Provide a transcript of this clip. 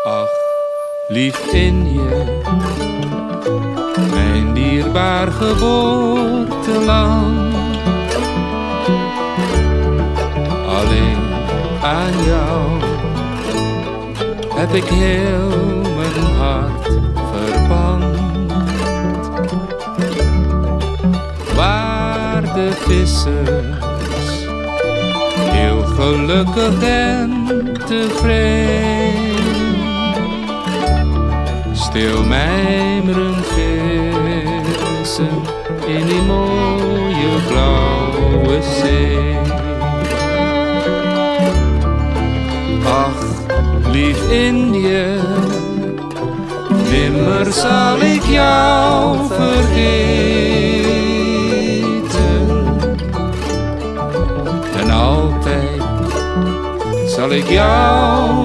Ach, lief Indië, mijn dierbaar geboorteland. Alleen aan jou heb ik heel mijn hart verpand. Waar de vissers heel gelukkig en tevreden stil mijmeren vissen in die mooie blauwe zee. Ach, lief Indië, nimmer zal ik jou vergeten. En altijd zal ik jou